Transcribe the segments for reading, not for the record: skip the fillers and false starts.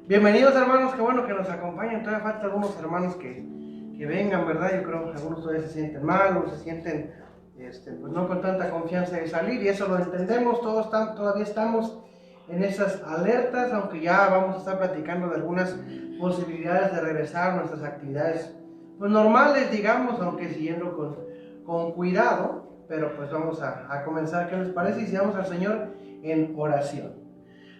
Bienvenidos hermanos, qué bueno que nos acompañan. Todavía faltan algunos hermanos que vengan, ¿verdad? Yo creo que algunos todavía se sienten mal o se sienten pues no con tanta confianza de salir, y eso lo entendemos. Todavía estamos en esas alertas, aunque ya vamos a estar platicando de algunas posibilidades de regresar a nuestras actividades pues normales, digamos, aunque siguiendo con cuidado. Pero pues vamos a comenzar. ¿Qué les parece? Y si vamos al Señor en oración.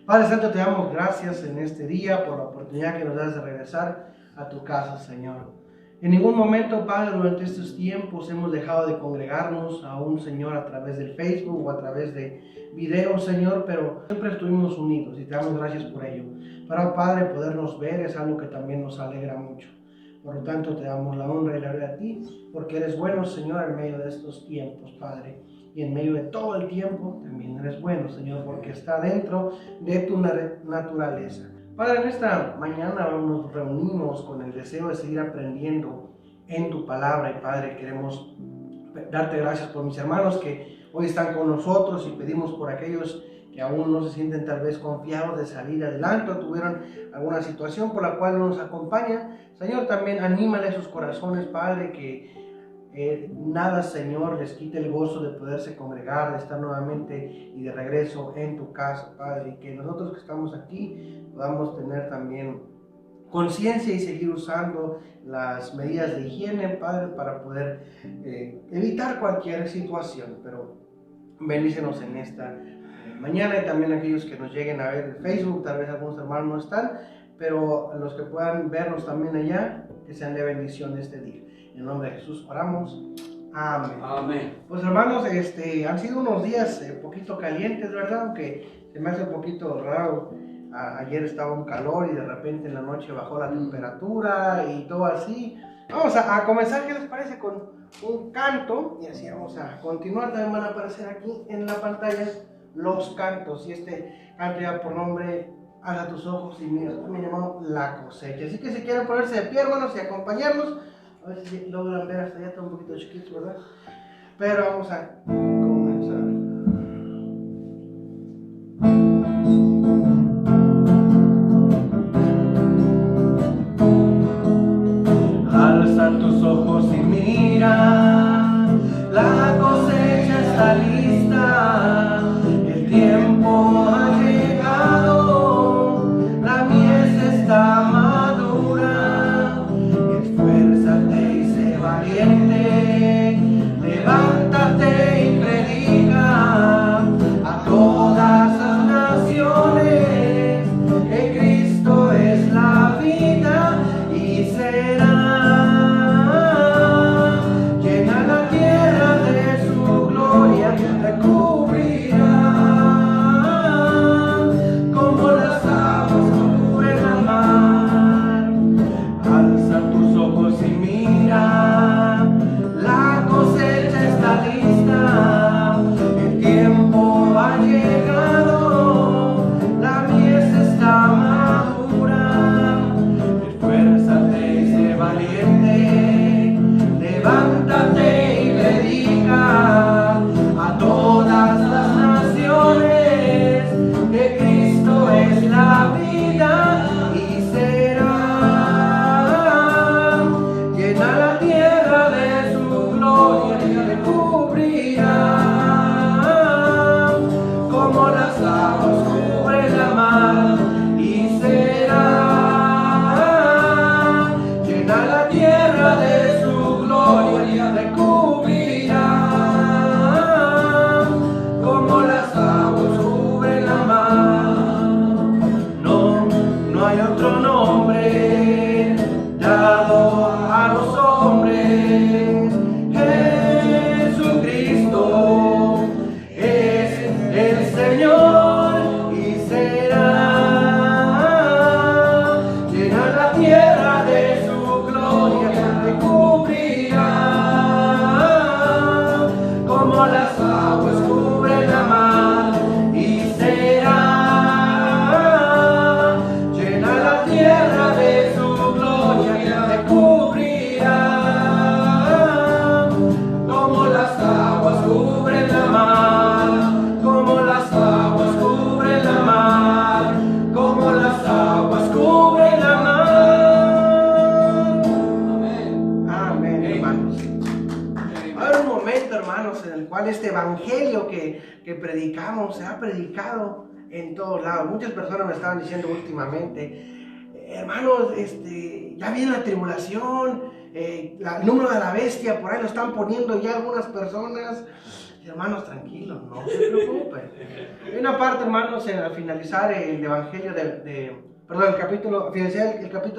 Padre Santo, te damos gracias en este día por la oportunidad que nos das de regresar a tu casa, Señor. En ningún momento, Padre, durante estos tiempos hemos dejado de congregarnos aún, Señor, a través del Facebook o a través de videos, Señor, pero siempre estuvimos unidos y te damos gracias por ello. Para, Padre, podernos ver es algo que también nos alegra mucho. Por lo tanto, te damos la honra y la gloria a ti, porque eres bueno, Señor, en medio de estos tiempos, Padre. Y en medio de todo el tiempo también eres bueno, Señor, porque está dentro de tu naturaleza. Padre, en esta mañana nos reunimos con el deseo de seguir aprendiendo en tu palabra. Y Padre, queremos darte gracias por mis hermanos que hoy están con nosotros, y pedimos por aquellos que aún no se sienten tal vez confiados de salir adelante o tuvieron alguna situación por la cual no nos acompañan. Señor, también anímale a sus corazones, Padre, que nada, Señor, les quite el gozo de poderse congregar, de estar nuevamente y de regreso en tu casa, Padre, y que nosotros que estamos aquí podamos tener también conciencia y seguir usando las medidas de higiene, Padre, para poder evitar cualquier situación. Pero bendícenos en esta mañana, y también aquellos que nos lleguen a ver en Facebook. Tal vez algunos hermanos no están, pero los que puedan vernos también allá, que sean de bendición este día. En el nombre de Jesús oramos. Amén. Amén. Pues hermanos, han sido unos días poquito calientes, ¿verdad? Aunque se me hace un poquito raro. Ayer estaba un calor y de repente en la noche bajó la temperatura y todo así. Vamos a comenzar, ¿qué les parece? Con un canto, y así vamos a continuar. También van a aparecer aquí en la pantalla los cantos, y este canto ya por nombre Alza tus ojos y mira, también llamado La Cosecha. Así que si quieren ponerse de pie, hermanos, y acompañarnos, a ver si logran ver hasta allá. Está un poquito chiquito, ¿verdad? Pero vamos a comenzar. Alza tus ojos y mira, la cosecha está lista, el tiempo ha llegado, la mies está madura. Esfuérzate y sé valiente, levántate y predica a todas las naciones que Cristo es la vida y será hermanos. Va a haber un momento, hermanos, en el cual este evangelio que predicamos se ha predicado en todos lados. Muchas personas me estaban diciendo últimamente, hermanos, ya viene la tribulación, el número de la bestia, por ahí lo están poniendo ya algunas personas. Hermanos, tranquilos, no se preocupen. Hay una parte, hermanos, al finalizar el evangelio el capítulo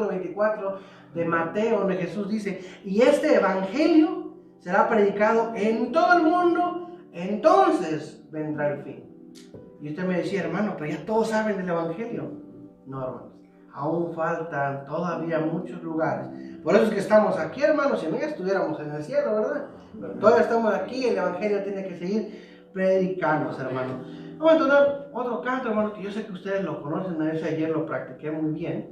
24 de Mateo, donde Jesús dice, y este evangelio será predicado en todo el mundo, entonces vendrá el fin. Y usted me decía, hermano, pero ya todos saben del evangelio. No, hermanos, aún faltan todavía muchos lugares. Por eso es que estamos aquí, hermanos, si no ya estuviéramos en el cielo, ¿verdad? Pero todavía estamos aquí, el evangelio tiene que seguir predicándose, hermanos. Vamos a entonar otro canto, hermanos, que yo sé que ustedes lo conocen, a veces ayer lo practiqué muy bien.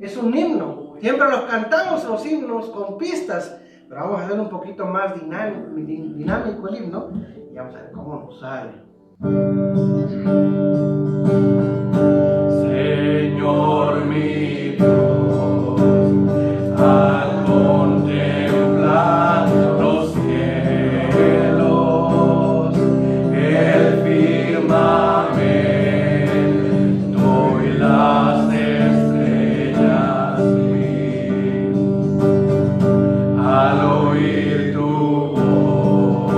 Es un himno, siempre los cantamos los himnos con pistas, pero vamos a hacer un poquito más dinámico el himno y vamos a ver cómo nos sale. Señor mi Dios, al contemplar los cielos, el firmamento y las estrellas vi, al oír tu voz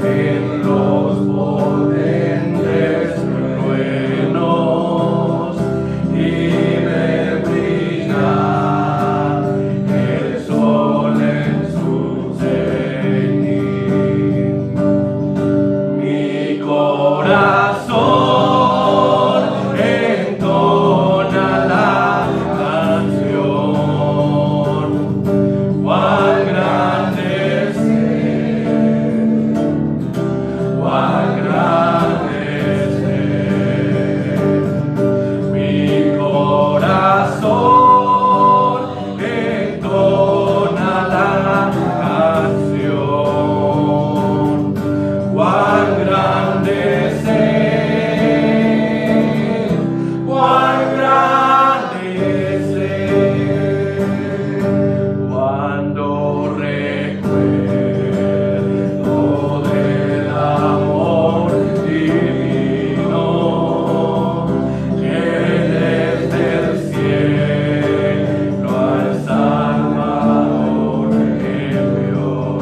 en los potentes truenos y ver brillar el sol en su cenit. Mi corazón entona la canción, cuán grande es Él, cuán grande es Él. Mi corazón entona la canción, cuán grande es Él, cuán grande es Él. Cuando recuerdo del amor divino que desde el cielo al Salvador envió,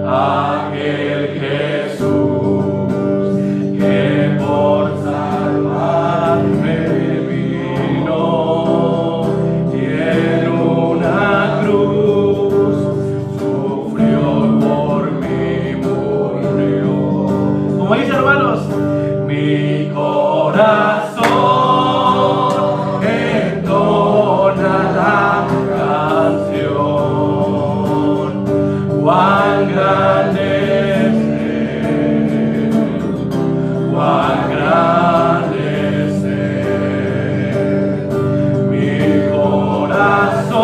aquel Jesús que por salvarme vino y en una cruz sufrió por mí, murió. Como dice, hermanos, mi corazón entona la canción, cuán grande es Él, cuán grande es Él. Mi corazón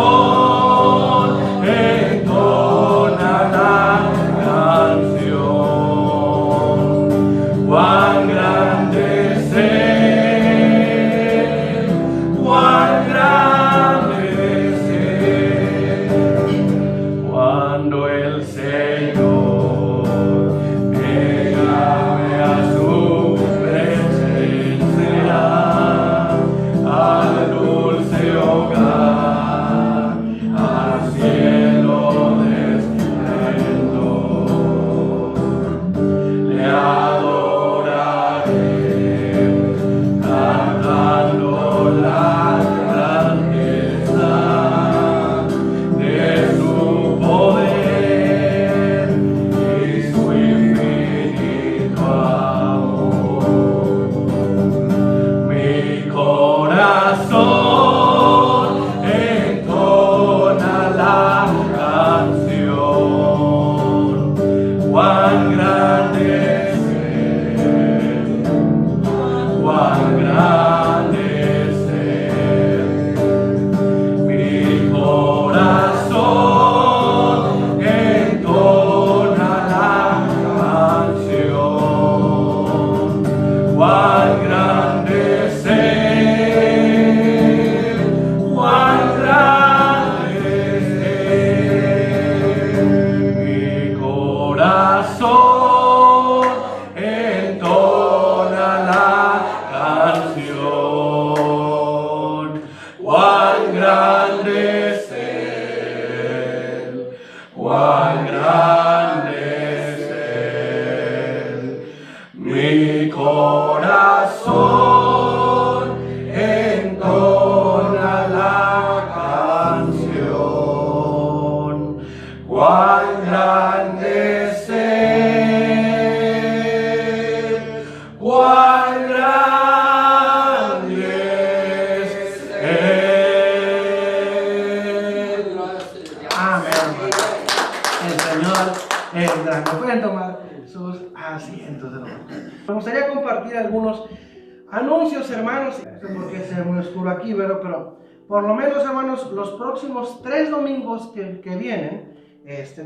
entona la canción, cuán grande es Él, cuán grande es Él. Cuando el Señor me llame a su presencia, al dulce hogar, al cielo de esplendor, le adoraré, cantando la grandeza de su poder cuán grande es Él. Mi corazón entona la canción, cuán grande es Él, cuán grande es Él. Amén. El Señor es grande. Pueden tomar sus asientos, hermanos. Me gustaría compartir algunos anuncios, hermanos. No sé por qué es muy oscuro aquí, pero por lo menos, hermanos, los próximos 3 domingos que vienen,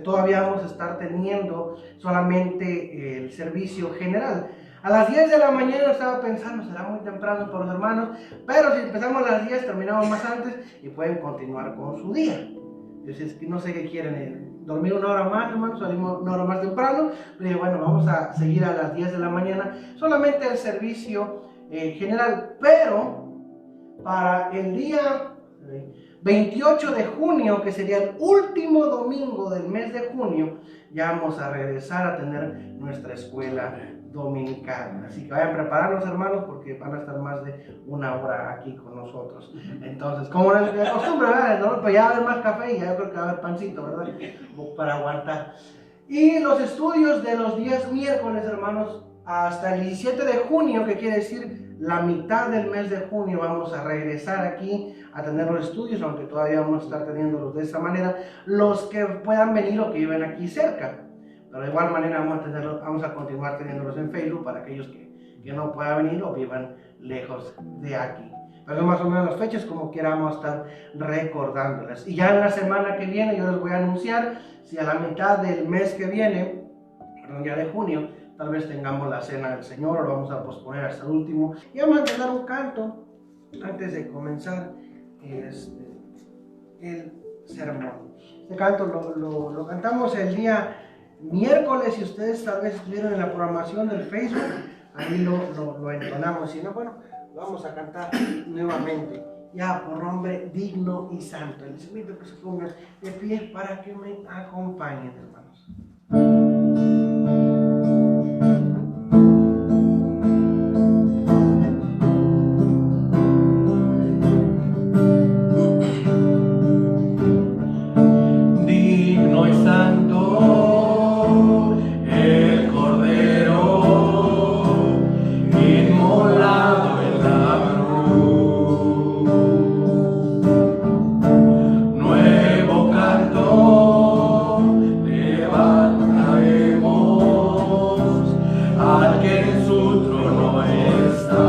todavía vamos a estar teniendo solamente el servicio general. A las 10 de la mañana estaba pensando, será muy temprano por los hermanos, pero si empezamos a las 10, terminamos más antes y pueden continuar con su día. Entonces, no sé qué quieren, dormir 1 hora más, hermanos, salimos 1 hora más temprano. Pero dije, bueno, vamos a seguir a las 10 de la mañana, solamente el servicio general. Pero para el día 28 de junio, que sería el último domingo del mes de junio, ya vamos a regresar a tener nuestra escuela dominical. Así que vayan prepararnos, hermanos, porque van a estar más de 1 hora aquí con nosotros. Entonces, como de costumbre, ¿verdad? Pues ya va a haber más café y ya yo creo que va a haber pancito, ¿verdad? Para aguantar. Y los estudios de los días miércoles, hermanos, hasta el 17 de junio, que quiere decir la mitad del mes de junio, vamos a regresar aquí a tener los estudios, aunque todavía vamos a estar teniéndolos de esta manera, los que puedan venir o que viven aquí cerca. Pero de igual manera vamos a continuar teniéndolos en Facebook para aquellos que no puedan venir o vivan lejos de aquí. Pero son más o menos las fechas, como quiera vamos a estar recordándolas. Y ya en la semana que viene yo les voy a anunciar si a la mitad del mes que viene, perdón, ya de junio, tal vez tengamos la cena del Señor o lo vamos a posponer hasta el último. Y vamos a cantar un canto antes de comenzar el sermón. Este canto lo cantamos el día miércoles, si ustedes tal vez estuvieron en la programación del Facebook, ahí lo entonamos. Si no, bueno, lo vamos a cantar nuevamente, ya por nombre digno y santo. Les invito a que se pongan de pie para que me acompañen, hermanos. Digno y santo, el Cordero, inmolado en la cruz. Nuevo canto levantaremos al que en su trono está.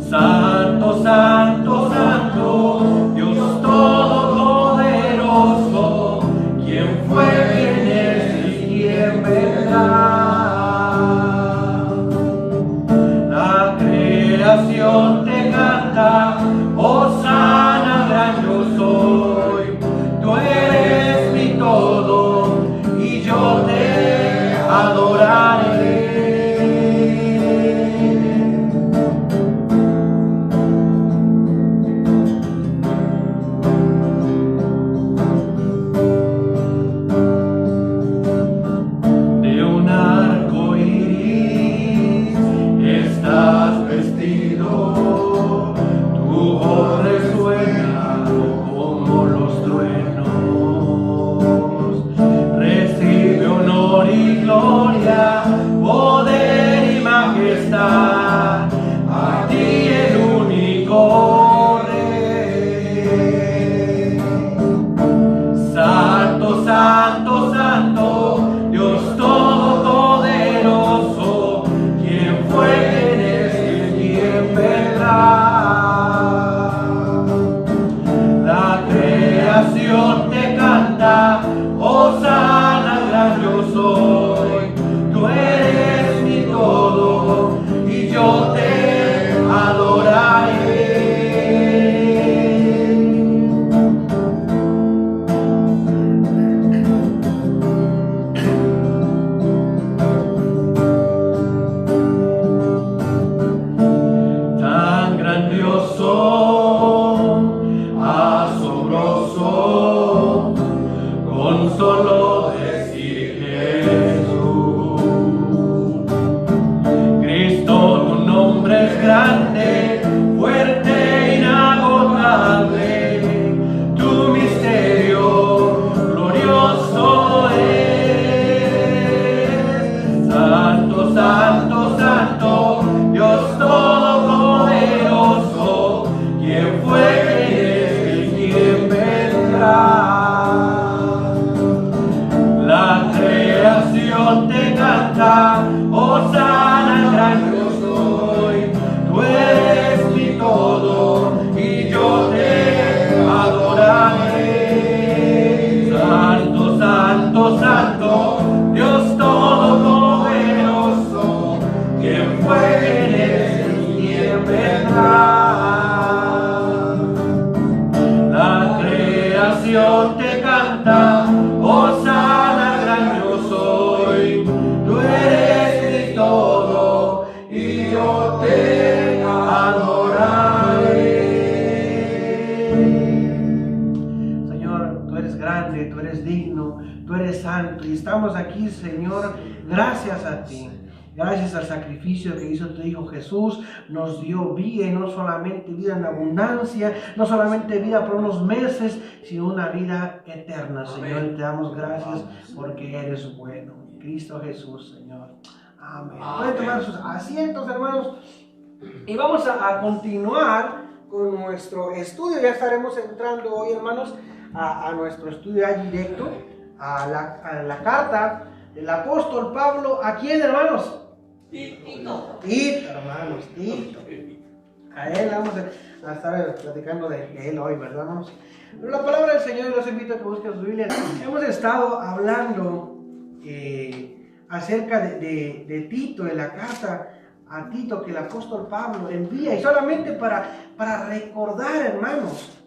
Santo, santo, santo, Dios todopoderoso, quien fue, quien es y quien vendrá. La creación te canta, hosana gran yo soy. Tú eres mi todo y yo te adoraré. De un arco iris estás vestido, tu voz resuena como los truenos. Recibe honor y gloria, poder y majestad, a ti el único Rey. Santo, santo, santo, Dios todopoderoso, quien fue, quien es y quien vendrá. La creación te canta, hosana gran yo soy. Tú eres mi todo y yo te adoraré. Tan grandioso, asombroso, nación te canta, Hosana gran yo soy. Tú eres mi todo y yo te adoraré. Señor, tú eres grande, tú eres digno, tú eres santo y estamos aquí, Señor, gracias a ti. Gracias al sacrificio que hizo tu Hijo Jesús, nos dio vida, y no solamente vida en abundancia, no solamente vida por unos meses, sino una vida eterna, Señor. Te damos gracias porque eres bueno. En Cristo Jesús, Señor. Amén. Pueden tomar sus asientos, hermanos, y vamos a continuar con nuestro estudio. Ya estaremos entrando hoy, hermanos, a nuestro estudio ya directo, a la carta del apóstol Pablo. ¿A quién, hermanos? Tito, hermanos, Tito. A él vamos a estar platicando de él hoy, ¿verdad, hermanos? Pero la palabra del Señor, los invito a que busquen su Biblia. Hemos estado hablando acerca de Tito, de la carta a Tito que el apóstol Pablo envía. Y solamente para recordar, hermanos,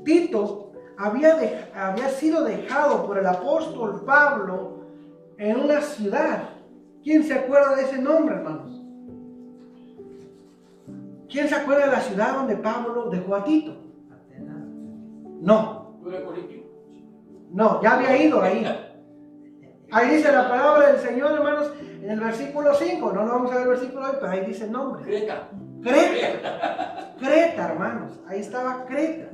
Tito había sido dejado por el apóstol Pablo en una ciudad. ¿Quién se acuerda de ese nombre, hermanos? ¿Quién se acuerda de la ciudad donde Pablo dejó a Tito? No. No, ya había ido ahí. Ahí dice la palabra del Señor, hermanos, en el versículo 5. No lo vamos a ver el versículo hoy, pero ahí dice el nombre. Creta, hermanos. Ahí estaba Creta.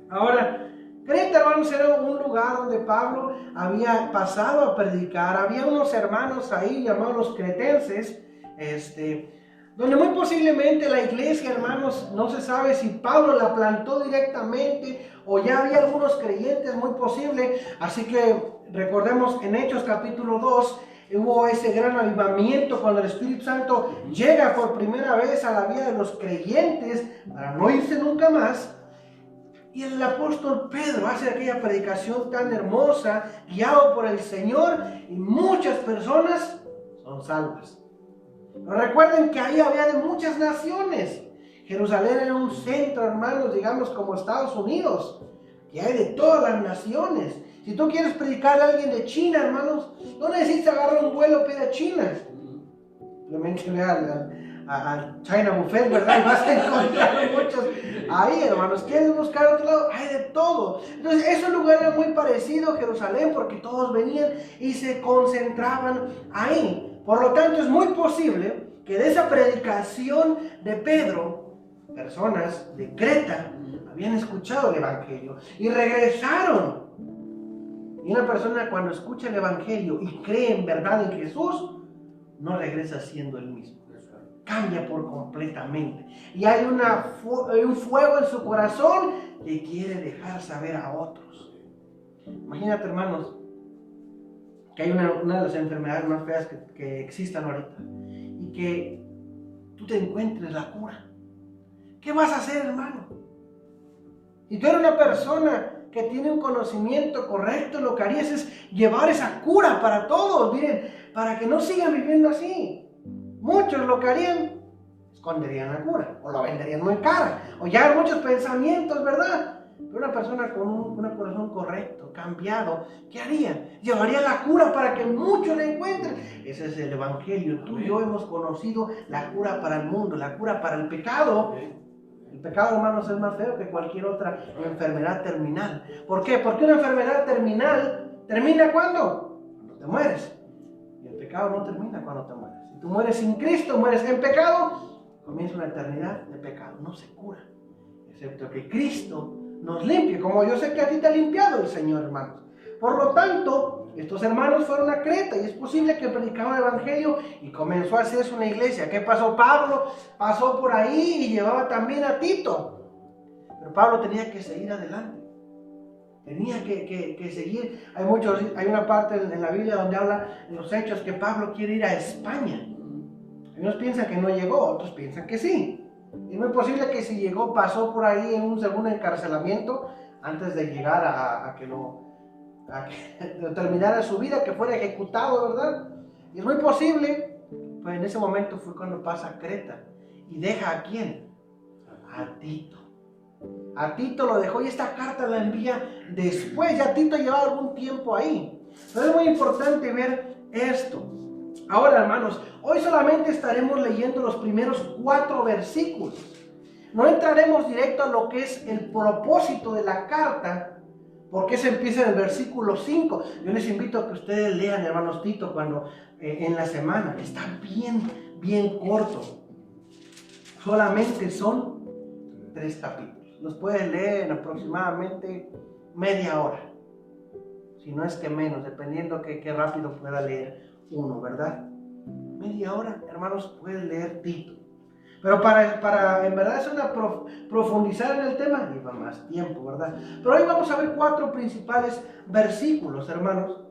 Ahora, Creta, hermanos, era un lugar donde Pablo había pasado a predicar. Había unos hermanos ahí llamados los cretenses, donde muy posiblemente la iglesia, hermanos, no se sabe si Pablo la plantó directamente o ya había algunos creyentes, muy posible. Así que recordemos en Hechos capítulo 2, hubo ese gran avivamiento cuando el Espíritu Santo llega por primera vez a la vida de los creyentes para no irse nunca más. Y el apóstol Pedro hace aquella predicación tan hermosa, guiado por el Señor, y muchas personas son salvas. Pero recuerden que ahí había de muchas naciones. Jerusalén era un centro, hermanos, digamos como Estados Unidos, que hay de todas las naciones. Si tú quieres predicar a alguien de China, hermanos, no necesitas agarrar un vuelo para ir a China. Simplemente ve al China Buffet, ¿verdad? Y vas a encontrar muchos ahí, hermanos. ¿Quieres buscar otro lado? Hay de todo. Entonces, ese lugar era muy parecido a Jerusalén porque todos venían y se concentraban ahí. Por lo tanto, es muy posible que de esa predicación de Pedro, personas de Creta habían escuchado el Evangelio y regresaron. Y una persona cuando escucha el Evangelio y cree en verdad en Jesús, no regresa siendo el mismo. Cambia por completamente. Y hay un fuego en su corazón que quiere dejar saber a otros. Imagínate, hermanos, que hay una de las enfermedades más feas que existan ahorita. Y que tú te encuentres la cura. ¿Qué vas a hacer, hermano? Si tú eres una persona que tiene un conocimiento correcto, lo que harías es llevar esa cura para todos, miren, para que no sigan viviendo así. Muchos lo que harían, esconderían la cura, o la venderían muy cara, o ya hay muchos pensamientos, ¿verdad? Pero una persona con un corazón correcto, cambiado, ¿qué haría? Llevaría la cura para que muchos la encuentren. Ese es el Evangelio. Tú y yo hemos conocido la cura para el mundo, la cura para el pecado. El pecado, hermanos, es más feo que cualquier otra enfermedad terminal. ¿Por qué? Porque una enfermedad terminal termina ¿cuándo? Cuando te mueres. Y el pecado no termina cuando te mueres. Si tú mueres sin Cristo, mueres en pecado, comienza una eternidad de pecado. No se cura, excepto que Cristo nos limpie, como yo sé que a ti te ha limpiado el Señor, hermanos. Por lo tanto, estos hermanos fueron a Creta y es posible que predicaban el Evangelio y comenzó a hacerse una iglesia. ¿Qué pasó? Pablo pasó por ahí y llevaba también a Tito. Pero Pablo tenía que seguir adelante. Tenía que seguir. Hay una parte en la Biblia donde habla en los Hechos que Pablo quiere ir a España. Unos piensan que no llegó, otros piensan que sí. Es muy posible que si llegó, pasó por ahí en un segundo encarcelamiento antes de llegar a que terminara su vida, que fuera ejecutado, ¿verdad? Y es muy posible, pues en ese momento fue cuando pasa a Creta y deja a quién, a Tito. A Tito lo dejó y esta carta la envía después. Ya Tito llevaba algún tiempo ahí. Pero es muy importante ver esto. Ahora, hermanos, hoy solamente estaremos leyendo los primeros 4 versículos. No entraremos directo a lo que es el propósito de la carta, porque se empieza en el versículo 5. Yo les invito a que ustedes lean, hermanos, Tito, cuando en la semana. Está bien corto. Solamente son 3 capítulos. Los pueden leer en aproximadamente media hora. Si no es que menos, dependiendo qué rápido pueda leer uno, ¿verdad? Media hora, hermanos, pueden leer Tito. Pero para en verdad es una profundizar en el tema, lleva más tiempo, ¿verdad? Pero hoy vamos a ver 4 principales versículos, hermanos.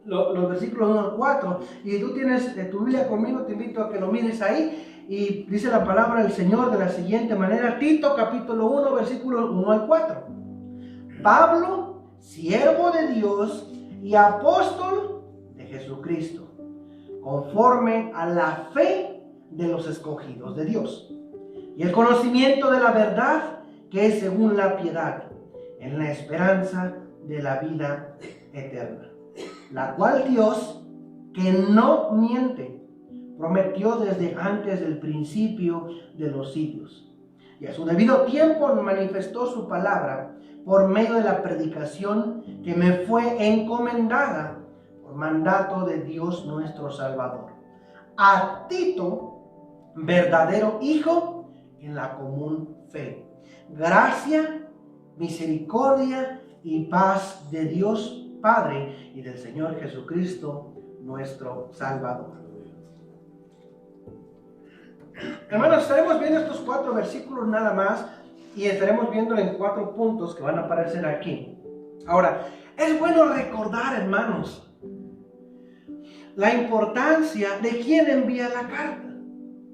Los versículos 1 al 4. Y tú tienes tu Biblia conmigo, te invito a que lo mires ahí. Y dice la palabra del Señor de la siguiente manera. Tito, capítulo 1, versículos 1 al 4. Pablo, siervo de Dios y apóstol de Jesucristo, conforme a la fe de los escogidos de Dios y el conocimiento de la verdad que es según la piedad, en la esperanza de la vida eterna, la cual Dios, que no miente, prometió desde antes del principio de los siglos, y a su debido tiempo manifestó su palabra por medio de la predicación que me fue encomendada por mandato de Dios nuestro Salvador. A Tito, verdadero hijo en la común fe. Gracia, misericordia y paz de Dios Padre y del Señor Jesucristo nuestro Salvador. Hermanos, estaremos viendo estos 4 versículos nada más y estaremos viendo en 4 puntos que van a aparecer aquí. Ahora, es bueno recordar, hermanos, la importancia de quién envía la carta.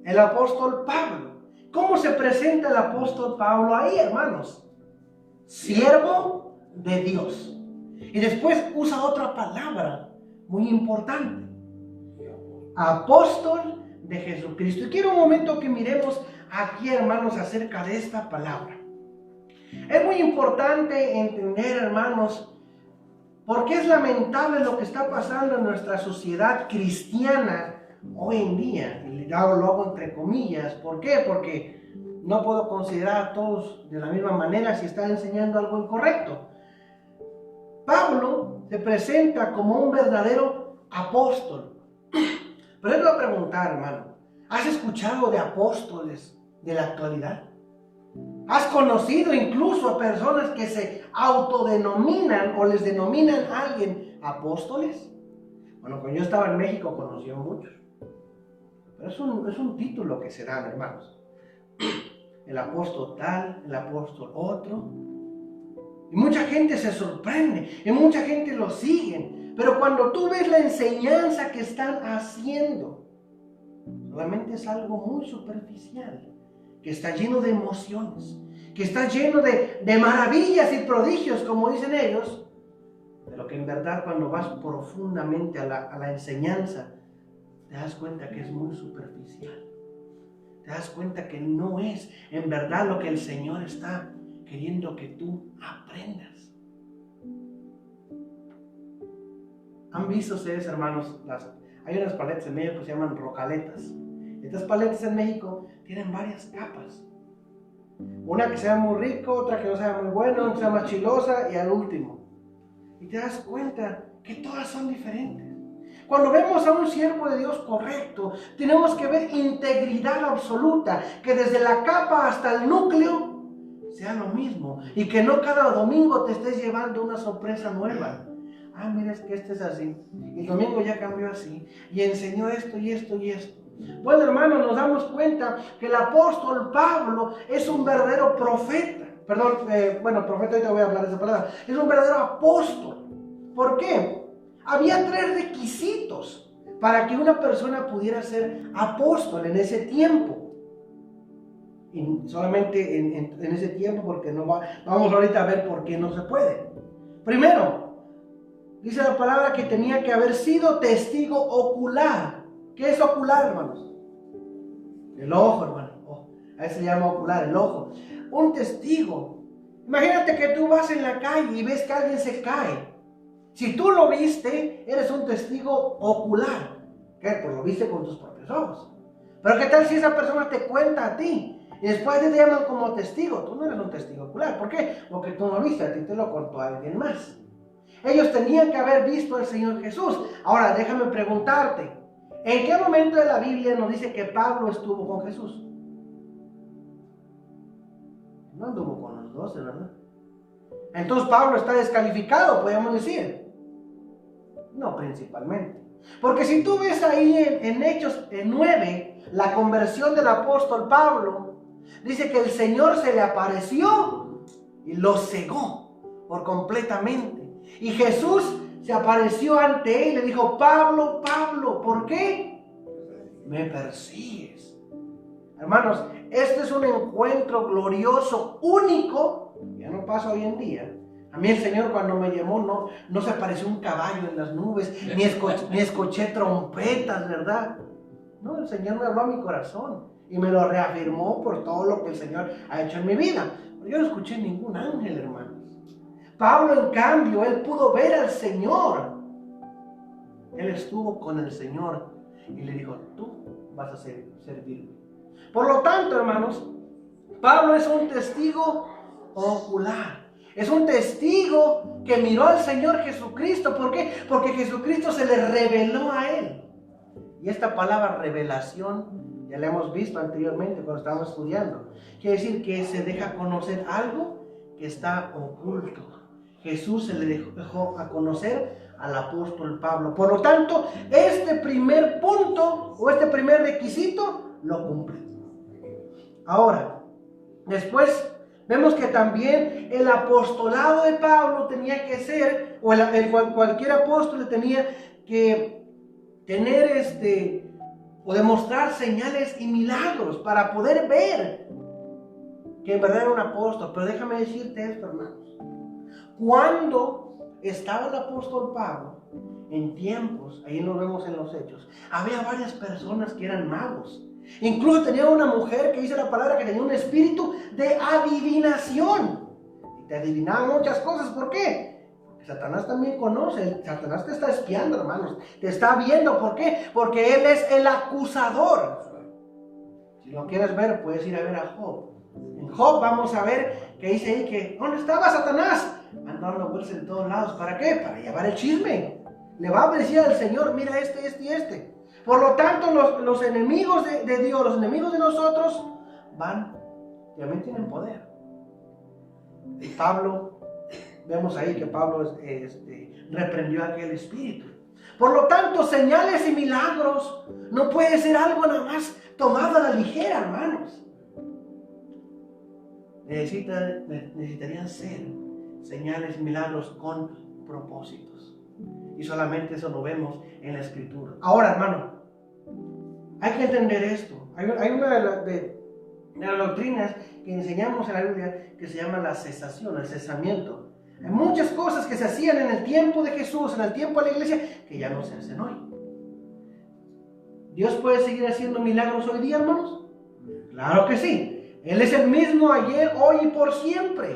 El apóstol Pablo. ¿Cómo se presenta el apóstol Pablo ahí, hermanos? Siervo de Dios. Y después usa otra palabra muy importante. Apóstol de Jesucristo. Y quiero un momento que miremos aquí, hermanos, acerca de esta palabra. Es muy importante entender, hermanos, porque es lamentable lo que está pasando en nuestra sociedad cristiana hoy en día. Y lo hago entre comillas. ¿Por qué? Porque no puedo considerar a todos de la misma manera si están enseñando algo incorrecto. Pablo se presenta como un verdadero apóstol. Pero les voy a preguntar, hermano, ¿has escuchado de apóstoles de la actualidad? ¿Has conocido incluso a personas que se autodenominan o les denominan a alguien apóstoles? Bueno, cuando yo estaba en México conocí a muchos. Pero es un título que se dan, hermanos. El apóstol tal, el apóstol otro. Y mucha gente se sorprende, y mucha gente lo sigue. Pero cuando tú ves la enseñanza que están haciendo, solamente es algo muy superficial, que está lleno de emociones, que está lleno de maravillas y prodigios, como dicen ellos, pero que en verdad cuando vas profundamente a la enseñanza, te das cuenta que es muy superficial. Te das cuenta que no es en verdad lo que el Señor está queriendo que tú aprendas. ¿Han visto ustedes, hermanos? Hay unas paletas en México que se llaman rocaletas. Estas paletas en México tienen varias capas. Una que sea muy rico, otra que no sea muy buena, una que sea más chilosa y al último. Y te das cuenta que todas son diferentes. Cuando vemos a un siervo de Dios correcto, tenemos que ver integridad absoluta, que desde la capa hasta el núcleo sea lo mismo y que no cada domingo te estés llevando una sorpresa nueva. Ah, mira, es que este es así, y el domingo ya cambió así, y enseñó esto y esto y esto. Bueno, hermanos, nos damos cuenta que el apóstol Pablo es un verdadero profeta. Profeta, ahorita voy a hablar de esa palabra. Es un verdadero apóstol. ¿Por qué? Había 3 requisitos para que una persona pudiera ser apóstol en ese tiempo. Y solamente en ese tiempo, porque vamos ahorita a ver por qué no se puede. Primero, dice la palabra que tenía que haber sido testigo ocular. ¿Qué es ocular, hermanos? El ojo, hermano. A eso se llama ocular, el ojo. Un testigo Imagínate que tú vas en la calle y ves que alguien se cae. Si tú lo viste, eres un testigo ocular. ¿Qué? Pues lo viste con tus propios ojos. Pero ¿qué tal si esa persona te cuenta a ti? Y después te llaman como testigo. Tú no eres un testigo ocular. ¿Por qué? Porque tú no lo viste, a ti te lo contó alguien más. Ellos tenían que haber visto al Señor Jesús. Ahora, déjame preguntarte, ¿en qué momento de la Biblia nos dice que Pablo estuvo con Jesús? No anduvo con los 12, ¿verdad? Entonces Pablo está descalificado, podemos decir. No, principalmente. Porque si tú ves ahí en Hechos 9, la conversión del apóstol Pablo, dice que el Señor se le apareció y lo cegó por completamente. Y Jesús se apareció ante él y le dijo: Pablo, Pablo, ¿por qué me persigues? Hermanos, este es un encuentro glorioso, único, ya no pasa hoy en día. A mí el Señor cuando me llamó no se apareció un caballo en las nubes, ni escuché trompetas, ¿verdad? No, el Señor me habló a mi corazón y me lo reafirmó por todo lo que el Señor ha hecho en mi vida. Pero yo no escuché ningún ángel, hermanos. Pablo, en cambio, él pudo ver al Señor. Él estuvo con el Señor y le dijo: tú vas a servirme. Por lo tanto, hermanos, Pablo es un testigo ocular. Es un testigo que miró al Señor Jesucristo. ¿Por qué? Porque Jesucristo se le reveló a él. Y esta palabra revelación ya la hemos visto anteriormente cuando estábamos estudiando. Quiere decir que se deja conocer algo que está oculto. Jesús se le dejó a conocer al apóstol Pablo. Por lo tanto, este primer punto o este primer requisito lo cumple. Ahora, después vemos que también el apostolado de Pablo tenía que ser, o cualquier apóstol tenía que tener o demostrar señales y milagros para poder ver que en verdad era un apóstol. Pero déjame decirte esto, hermanos. Cuando estaba el apóstol Pablo, en tiempos, ahí lo vemos en los Hechos, había varias personas que eran magos. Incluso tenía una mujer que dice la palabra que tenía un espíritu de adivinación. Y te adivinaba muchas cosas. ¿Por qué? Porque Satanás también conoce. Satanás te está espiando, hermanos. Te está viendo. ¿Por qué? Porque él es el acusador. Si lo quieres ver, puedes ir a ver a Job. En Job vamos a ver que dice ahí que ¿dónde estaba Satanás? Andaba dando vueltas en todos lados. ¿Para qué? Para llevar el chisme. Le va a decir al Señor: mira este y este. Por lo tanto, los enemigos de Dios, los enemigos de nosotros, también tienen poder. Y Pablo, vemos ahí que Pablo reprendió a aquel espíritu. Por lo tanto, señales y milagros no puede ser algo nada más tomado a la ligera, hermanos. Necesitarían ser señales y milagros con propósitos. Y solamente eso lo vemos en la Escritura. Ahora, hermano, hay que entender esto. Hay una de las doctrinas que enseñamos en la Biblia que se llama la cesación, el cesamiento. Hay muchas cosas que se hacían en el tiempo de Jesús, en el tiempo de la iglesia, que ya no se hacen hoy. ¿Dios puede seguir haciendo milagros hoy día, hermanos? Claro que sí. Él es el mismo ayer, hoy y por siempre.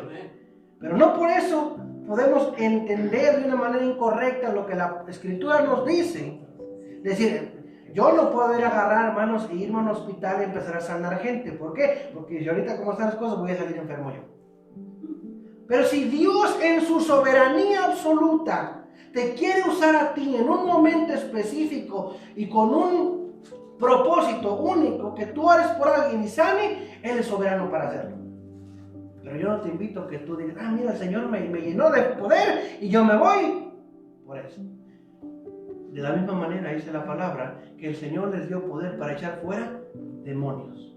Pero no por eso podemos entender de una manera incorrecta lo que la Escritura nos dice. Es decir, yo no puedo ir a agarrar, hermanos, e irme a un hospital y empezar a sanar gente. ¿Por qué? Porque yo ahorita, como están las cosas, voy a salir enfermo yo. Pero si Dios en su soberanía absoluta te quiere usar a ti en un momento específico y con un propósito único, que tú hagas por alguien y sane, Él es soberano para hacerlo. Pero yo no te invito a que tú digas: mira, el Señor me llenó de poder y yo me voy por eso. De la misma manera dice la palabra que el Señor les dio poder para echar fuera demonios.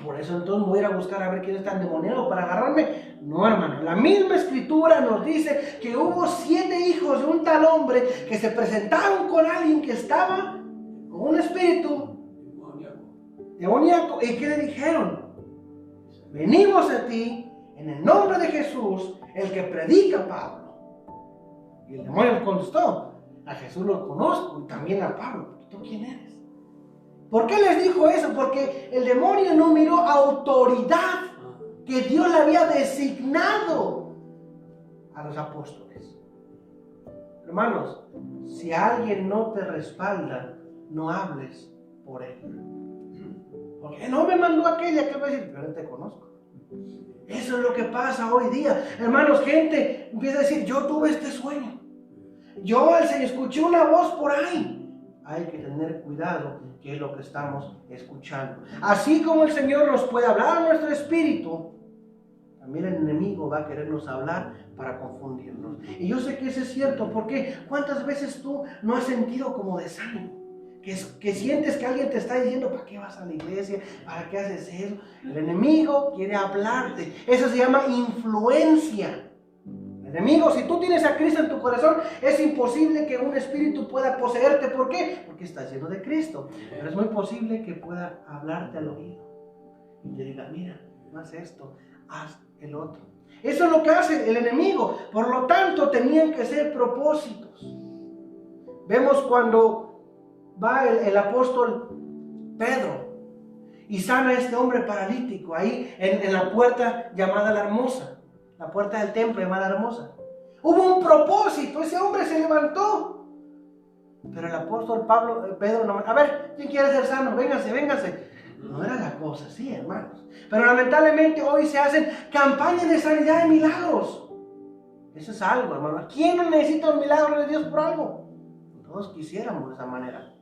Por eso entonces voy a ir a buscar a ver quién está endemoniado para agarrarme. No, hermano, la misma Escritura nos dice que hubo 7 hijos de un tal hombre que se presentaron con alguien que estaba con un espíritu demoníaco. ¿Y qué le dijeron? Venimos a ti en el nombre de Jesús, el que predica Pablo. Y el demonio contestó: a Jesús lo conozco y también a Pablo. ¿Tú quién eres? ¿Por qué les dijo eso? Porque el demonio no miró autoridad que Dios le había designado a los apóstoles. Hermanos, si alguien no te respalda, no hables por él. Porque no me mandó aquella, que va a decir, pero no te conozco. Eso es lo que pasa hoy día. Hermanos, gente empieza a decir, yo tuve este sueño. Yo escuché una voz por ahí. Hay que tener cuidado qué es lo que estamos escuchando. Así como el Señor nos puede hablar a nuestro espíritu, también el enemigo va a querernos hablar para confundirnos. Y yo sé que eso es cierto, porque ¿cuántas veces tú no has sentido como desánimo? Que sientes que alguien te está diciendo, ¿para qué vas a la iglesia? ¿Para qué haces eso? El enemigo quiere hablarte. Eso se llama influencia. El enemigo, si tú tienes a Cristo en tu corazón, es imposible que un espíritu pueda poseerte. ¿Por qué? Porque estás lleno de Cristo. Pero es muy posible que pueda hablarte al oído y te diga, mira, no haz esto, haz el otro. Eso es lo que hace el enemigo. Por lo tanto, tenían que ser propósitos. Vemos cuando va el apóstol Pedro y sana a este hombre paralítico ahí en la puerta llamada la Hermosa, la puerta del templo llamada Hermosa. Hubo un propósito, ese hombre se levantó. Pero el apóstol Pedro no, a ver, ¿quién quiere ser sano? Véngase. No era la cosa así, hermanos. Pero lamentablemente hoy se hacen campañas de sanidad de milagros. Eso es algo, hermano. ¿Quién no necesita un milagro de Dios por algo? Todos quisiéramos de esa manera.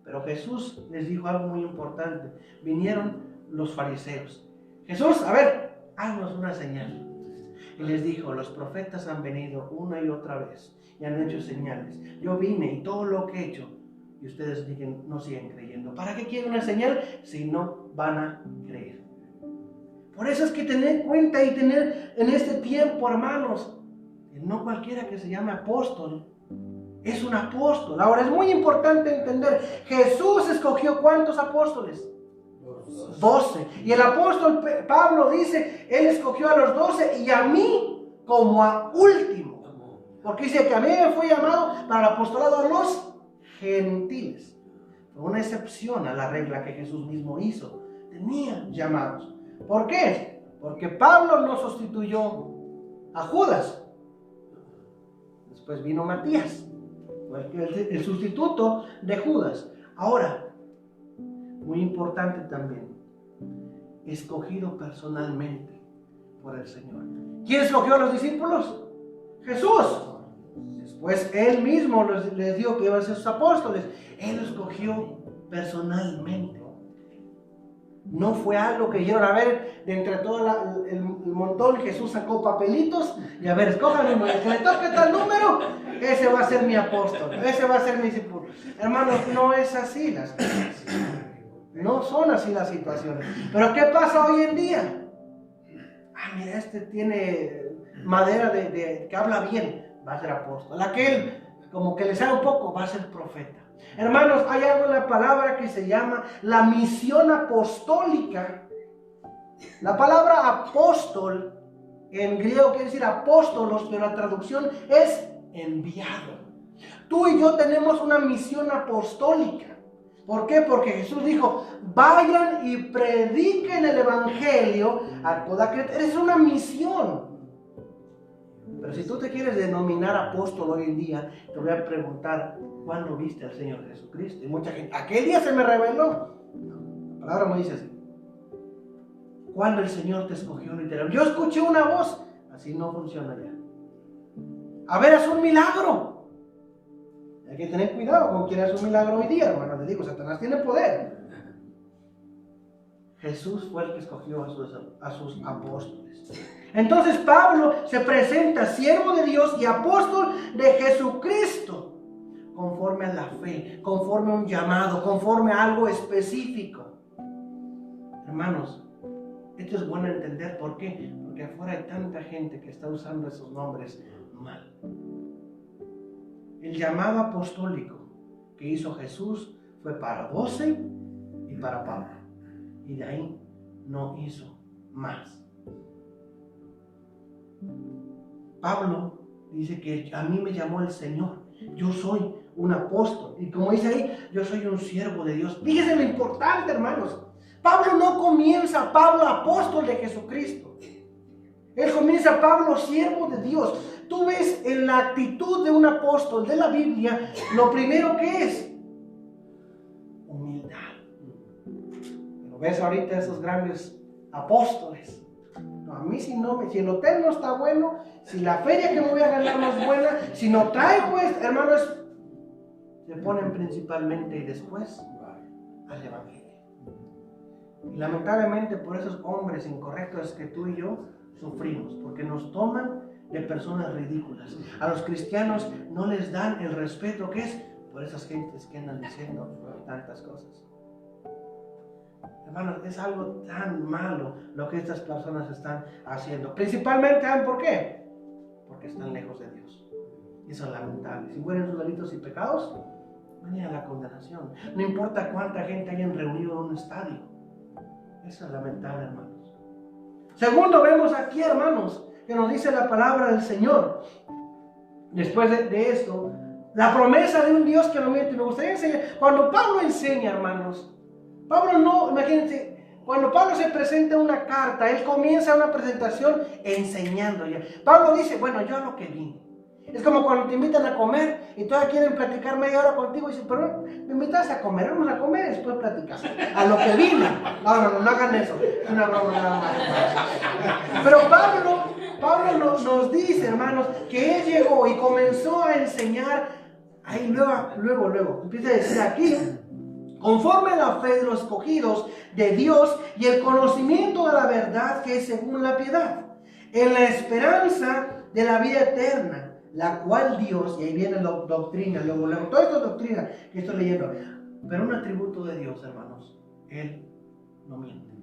Pero Jesús les dijo algo muy importante. Vinieron los fariseos. Jesús, a ver, haznos una señal. Y les dijo, los profetas han venido una y otra vez y han hecho señales. Yo vine y todo lo que he hecho, y ustedes no siguen creyendo. ¿Para qué quieren una señal si no van a creer? Por eso es que tener cuenta y tener en este tiempo, hermanos, que no cualquiera que se llame apóstol es un apóstol. Ahora es muy importante entender, Jesús escogió ¿cuántos apóstoles? 12. Y el apóstol Pablo dice, él escogió a los 12 y a mí como a último. Porque dice que a mí me fue llamado para el apostolado a los gentiles. Fue una excepción a la regla que Jesús mismo hizo. Tenía llamados. ¿Por qué? Porque Pablo no sustituyó a Judas. Después vino Matías, el sustituto de Judas. Ahora, muy importante también, escogido personalmente por el Señor. ¿Quién escogió a los discípulos? Jesús. Después él mismo les dijo que iban a ser sus apóstoles. Él los escogió personalmente. No fue algo que dijeron, a ver, de entre todo el montón, Jesús sacó papelitos y a ver, escojan uno, el que le toque tal número, ese va a ser mi apóstol, ese va a ser mi discípulo. Hermanos, no es así las cosas. No son así las situaciones. Pero ¿qué pasa hoy en día? Ah, mira, este tiene madera de que habla bien, va a ser apóstol. Aquel, como que le sabe un poco, va a ser profeta. Hermanos, hay algo en la palabra que se llama la misión apostólica. La palabra apóstol en griego quiere decir apóstolos, pero la traducción es enviado. Tú y yo tenemos una misión apostólica. ¿Por qué? Porque Jesús dijo, vayan y prediquen el evangelio a toda criatura. Es una misión. Pero si tú te quieres denominar apóstol hoy en día, te voy a preguntar, ¿cuándo viste al Señor Jesucristo? Y mucha gente, aquel día se me reveló. No, la palabra me dice así. ¿Cuándo el Señor te escogió literal? Yo escuché una voz. Así no funciona ya. A ver, haz un milagro. Hay que tener cuidado con quien hace un milagro hoy día, hermano. Les digo, Satanás tiene poder. Jesús fue el que escogió a sus apóstoles. Entonces Pablo se presenta siervo de Dios y apóstol de Jesucristo, conforme a la fe, conforme a un llamado, conforme a algo específico. Hermanos, esto es bueno entender. ¿Por qué? Porque afuera hay tanta gente que está usando esos nombres mal. El llamado apostólico que hizo Jesús fue para 12 y para Pablo. Y de ahí no hizo más. Pablo dice que a mí me llamó el Señor. Yo soy un apóstol. Y como dice ahí, yo soy un siervo de Dios. Fíjense lo importante, hermanos. Pablo no comienza, Pablo apóstol de Jesucristo. Él comienza, Pablo, siervo de Dios. Tú ves en la actitud de un apóstol de la Biblia, lo primero que es humildad. Pero ves ahorita esos grandes apóstoles. No, a mí si el hotel no está bueno, si la feria que me voy a ganar no es buena, si no traigo, hermanos, se ponen principalmente y después al evangelio. Y lamentablemente por esos hombres incorrectos que tú y yo sufrimos, porque nos toman de personas ridículas. A los cristianos no les dan el respeto que es por esas gentes que andan diciendo tantas cosas. Hermanos, es algo tan malo lo que estas personas están haciendo. Principalmente, ¿saben por qué? Porque están lejos de Dios. Y eso es lamentable. Si mueren sus delitos y pecados, venía la condenación. No importa cuánta gente hayan reunido en un estadio. Eso es lamentable, hermanos. Segundo, vemos aquí, hermanos, que nos dice la palabra del Señor. Después de esto, la promesa de un Dios que no miente. Me gustaría enseñar, cuando Pablo enseña, hermanos, Pablo no, imagínense, cuando Pablo se presenta una carta, él comienza una presentación enseñando ya. Pablo dice, bueno, yo a lo que vine. Es como cuando te invitan a comer y todavía quieren platicar media hora contigo y dicen, pero me invitas a comer, vamos a comer y después platicamos. A lo que vine. No hagan eso. Es una broma nada más. Pero Pablo nos dice, hermanos, que él llegó y comenzó a enseñar, ahí luego, empieza a decir aquí, conforme a la fe de los escogidos de Dios y el conocimiento de la verdad que es según la piedad, en la esperanza de la vida eterna, la cual Dios, y ahí viene la doctrina, luego, toda esta doctrina que estoy leyendo, pero un atributo de Dios, hermanos, Él no miente.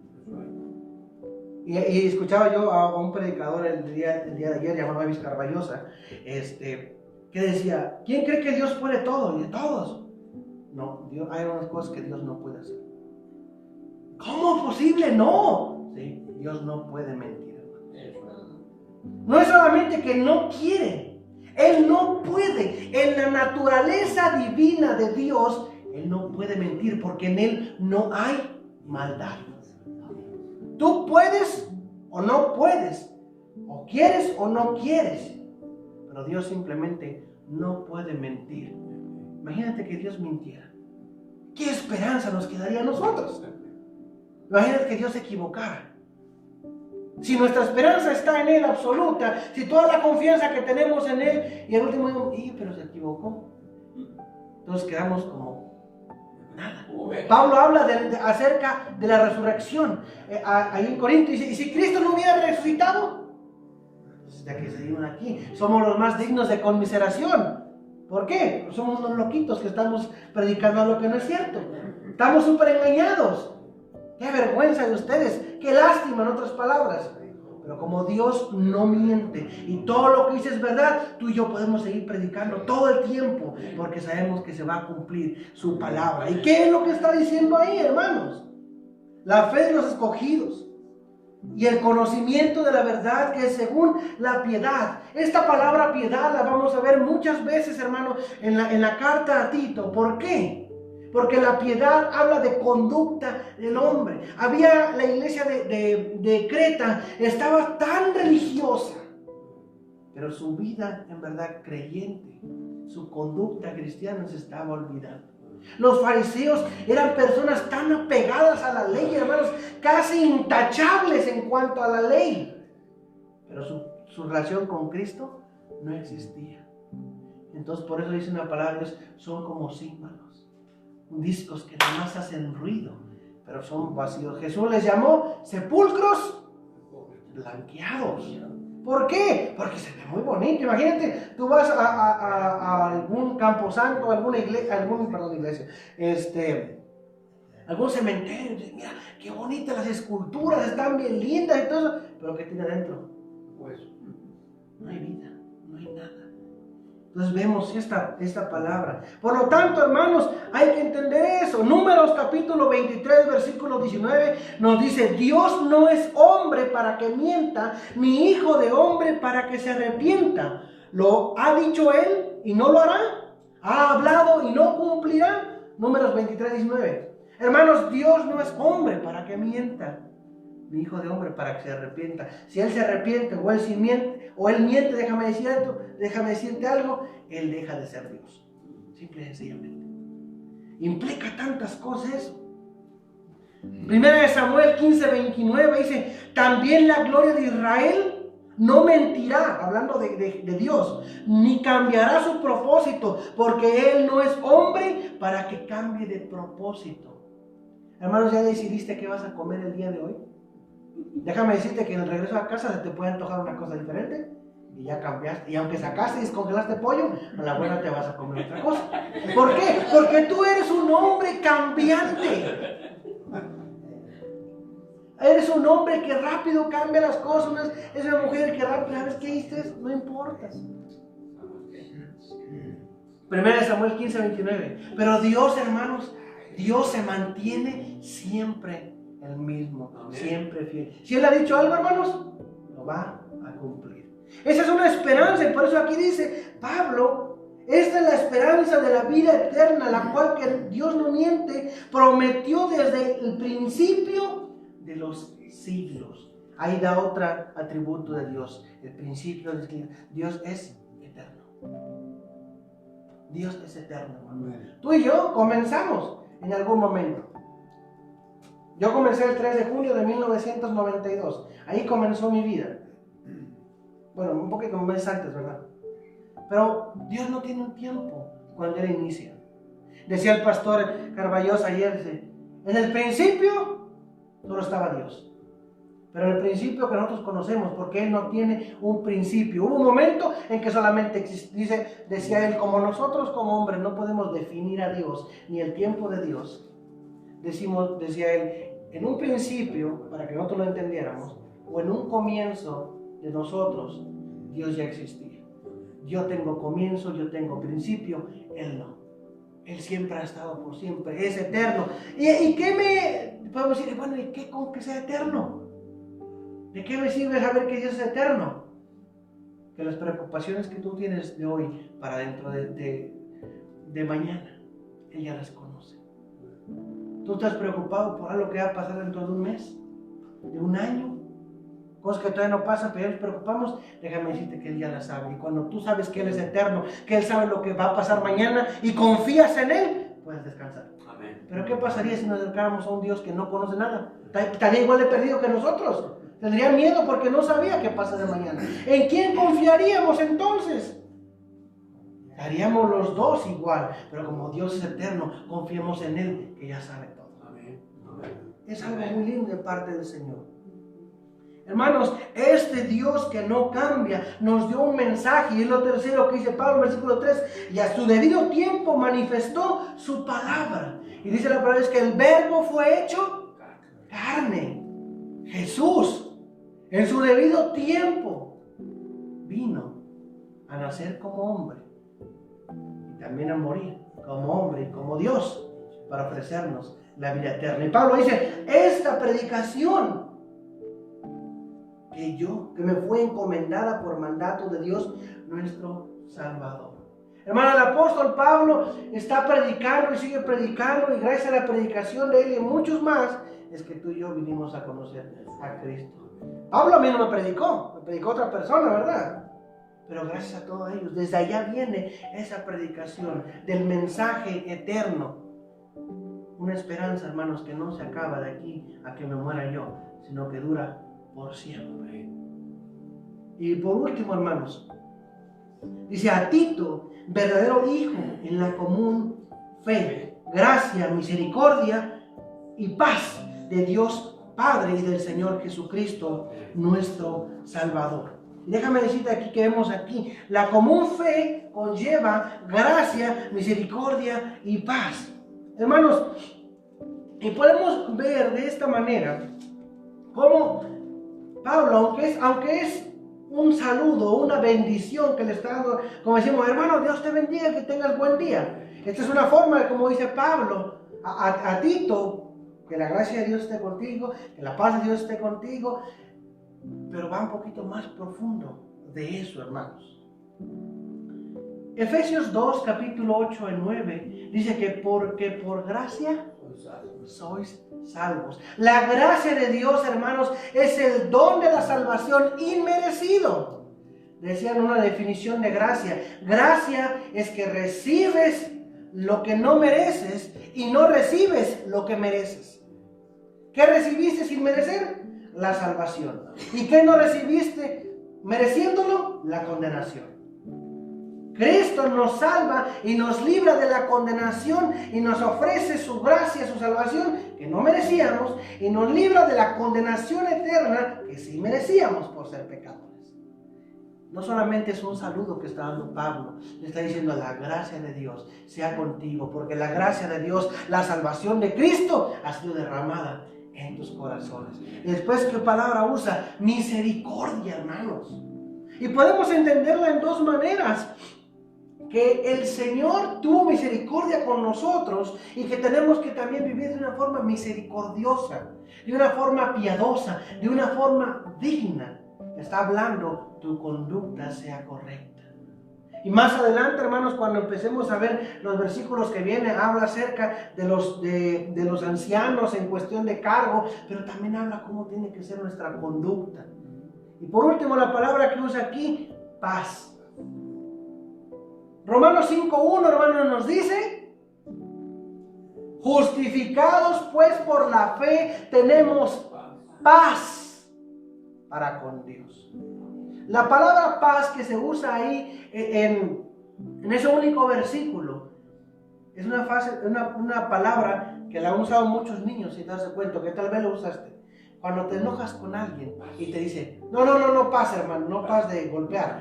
Y escuchaba yo a un predicador el día de ayer, llamado Avis Carballosa, que decía, ¿quién cree que Dios puede todo? Y todos. No, Dios, hay unas cosas que Dios no puede hacer. ¿Cómo es posible? No. Sí, Dios no puede mentir, hermano. No es solamente que no quiere, Él no puede. En la naturaleza divina de Dios, Él no puede mentir porque en Él no hay maldad. Tú puedes o no puedes, o quieres o no quieres, pero Dios simplemente no puede mentir. Imagínate que Dios mintiera. ¿Qué esperanza nos quedaría a nosotros? Imagínate que Dios se equivocara. Si nuestra esperanza está en Él absoluta, si toda la confianza que tenemos en Él, y al último digo, pero se equivocó. Entonces quedamos como nada. Pablo habla acerca de la resurrección. Ahí en Corinto dice, ¿y si Cristo no hubiera resucitado? Desde que salimos aquí, somos los más dignos de conmiseración. ¿Por qué? Pues somos unos loquitos que estamos predicando lo que no es cierto. Estamos súper engañados. ¡Qué vergüenza de ustedes! ¡Qué lástima, en otras palabras! Pero como Dios no miente y todo lo que dice es verdad, tú y yo podemos seguir predicando todo el tiempo porque sabemos que se va a cumplir su palabra. ¿Y qué es lo que está diciendo ahí, hermanos? La fe de los escogidos y el conocimiento de la verdad que es según la piedad. Esta palabra piedad la vamos a ver muchas veces, hermano, en la carta a Tito. ¿Por qué? Porque la piedad habla de conducta del hombre. Había la iglesia de Creta, estaba tan religiosa, pero su vida en verdad creyente, su conducta cristiana se estaba olvidando. Los fariseos eran personas tan apegadas a la ley, hermanos, casi intachables en cuanto a la ley. Pero su relación con Cristo no existía. Entonces por eso dice una palabra de Dios, son como címbalos, discos que nada más hacen ruido, pero son vacíos. Jesús les llamó sepulcros blanqueados. ¿Por qué? Porque se ve muy bonito. Imagínate, tú vas a algún camposanto, alguna iglesia, algún cementerio, y dices, mira, qué bonitas las esculturas, están bien lindas y todo eso, pero ¿qué tiene adentro? Pues no hay vida, no hay nada. Entonces vemos esta palabra. Por lo tanto, hermanos, hay que entender eso. Números capítulo 23, versículo 19 nos dice, Dios no es hombre para que mienta, ni hijo de hombre para que se arrepienta. ¿Lo ha dicho Él y no lo hará? ¿Ha hablado y no cumplirá? Números 23, 19. Hermanos, Dios no es hombre para que mienta, ni hijo de hombre para que se arrepienta. Si él se arrepiente o él miente, déjame decirte algo, él deja de ser Dios. Simple y sencillamente. Implica tantas cosas eso. Primera de Samuel 15:29 dice, también la gloria de Israel no mentirá, hablando de Dios, ni cambiará su propósito, porque Él no es hombre para que cambie de propósito. Hermanos, ¿ya decidiste qué vas a comer el día de hoy? Déjame decirte que en el regreso a casa se te puede antojar una cosa diferente y ya cambiaste. Y aunque sacaste y descongelaste pollo, a la buena te vas a comer otra cosa. ¿Por qué? Porque tú eres un hombre cambiante. Eres un hombre que rápido cambia las cosas. Es una mujer que rápido, ¿sabes qué hiciste? No importa. Primera de Samuel 15:29. Pero Dios, hermanos, Dios se mantiene siempre el mismo, siempre fiel. Si Él ha dicho algo, hermanos, lo va a cumplir. Esa es una esperanza, y por eso aquí dice Pablo, esta es la esperanza de la vida eterna, la cual que Dios no miente, prometió desde el principio de los siglos. Ahí da otro atributo de Dios, el principio de Dios. Dios es eterno. Dios es eterno. Tú y yo comenzamos en algún momento. Yo comencé el 3 de junio de 1992. Ahí comenzó mi vida. Bueno, un poquito más antes, ¿verdad? Pero Dios no tiene un tiempo cuando Él inicia. Decía el pastor Carballosa ayer, dice, en el principio solo estaba Dios. Pero en el principio que nosotros conocemos, porque Él no tiene un principio. Hubo un momento en que solamente decía Él, como nosotros como hombres no podemos definir a Dios, ni el tiempo de Dios. Decía Él, en un principio, para que nosotros lo entendiéramos, o en un comienzo de nosotros, Dios ya existía. Yo tengo comienzo, yo tengo principio, Él no. Él siempre ha estado por siempre, es eterno. ¿Y qué podemos decir? Bueno, ¿y qué con que sea eterno? ¿De qué me sirve saber que Dios es eterno? Que las preocupaciones que tú tienes de hoy para dentro de mañana, Él ya las conoce. ¿Tú estás preocupado por algo que va a pasar dentro de un mes? ¿De un año? Cosas que todavía no pasan, pero ya nos preocupamos. Déjame decirte que Él ya las sabe. Y cuando tú sabes que Él es eterno, que Él sabe lo que va a pasar mañana y confías en Él, puedes descansar. Amén. Pero ¿qué pasaría si nos acercáramos a un Dios que no conoce nada? Estaría igual de perdido que nosotros. Tendría miedo porque no sabía qué pasa de mañana. ¿En quién confiaríamos entonces? Haríamos los dos igual, pero como Dios es eterno, confiemos en Él, que ya sabe todo. Amén. Es algo muy lindo de parte del Señor. Hermanos, este Dios que no cambia nos dio un mensaje, y es lo tercero que dice Pablo en versículo 3, y a su debido tiempo manifestó su palabra. Y dice la palabra, es que el verbo fue hecho carne. Jesús, en su debido tiempo, vino a nacer como hombre y también a morir como hombre y como Dios para ofrecernos la vida eterna. Y Pablo dice, esta predicación que me fue encomendada por mandato de Dios nuestro Salvador. Hermano, el apóstol Pablo está predicando y sigue predicando, y gracias a la predicación de él y muchos más, es que tú y yo vinimos a conocer a Cristo. Pablo a mí no me predicó otra persona, ¿verdad? Pero gracias a todos ellos, desde allá viene esa predicación del mensaje eterno. Una esperanza, hermanos, que no se acaba de aquí a que me muera yo, sino que dura por siempre. Y por último, hermanos, dice a Tito, verdadero hijo en la común fe, gracia, misericordia y paz de Dios Padre y del Señor Jesucristo, nuestro Salvador. Y déjame decirte aquí que vemos aquí, la común fe conlleva gracia, misericordia y paz. Hermanos, y podemos ver de esta manera cómo Pablo, aunque es un saludo, una bendición que le está dando, como decimos, hermano, Dios te bendiga, que tengas buen día. Esta es una forma de, como dice Pablo a Tito, que la gracia de Dios esté contigo, que la paz de Dios esté contigo, pero va un poquito más profundo de eso, hermanos. Efesios 2, capítulo 8 y 9, dice que porque por gracia sois salvos. La gracia de Dios, hermanos, es el don de la salvación inmerecido. Decían una definición de gracia. Gracia es que recibes lo que no mereces y no recibes lo que mereces. ¿Qué recibiste sin merecer? La salvación. ¿Y qué no recibiste mereciéndolo? La condenación. Cristo nos salva y nos libra de la condenación y nos ofrece su gracia, su salvación, que no merecíamos, y nos libra de la condenación eterna que sí merecíamos por ser pecadores. No solamente es un saludo que está dando Pablo, le está diciendo: la gracia de Dios sea contigo, porque la gracia de Dios, la salvación de Cristo, ha sido derramada en tus corazones. Y después, ¿qué palabra usa? Misericordia, hermanos. Y podemos entenderla en dos maneras: que el Señor tuvo misericordia con nosotros y que tenemos que también vivir de una forma misericordiosa, de una forma piadosa, de una forma digna. Está hablando, tu conducta sea correcta. Y más adelante, hermanos, cuando empecemos a ver los versículos que vienen, habla acerca de los ancianos en cuestión de cargo, pero también habla cómo tiene que ser nuestra conducta. Y por último, la palabra que usa aquí, paz. Romanos 5:1, hermanos, nos dice: justificados pues por la fe, tenemos paz para con Dios. La palabra paz que se usa ahí en ese único versículo es una palabra que la han usado muchos niños, si te das cuenta, que tal vez lo usaste. Cuando te enojas con alguien y te dice: no paz, hermano, no paz de golpear.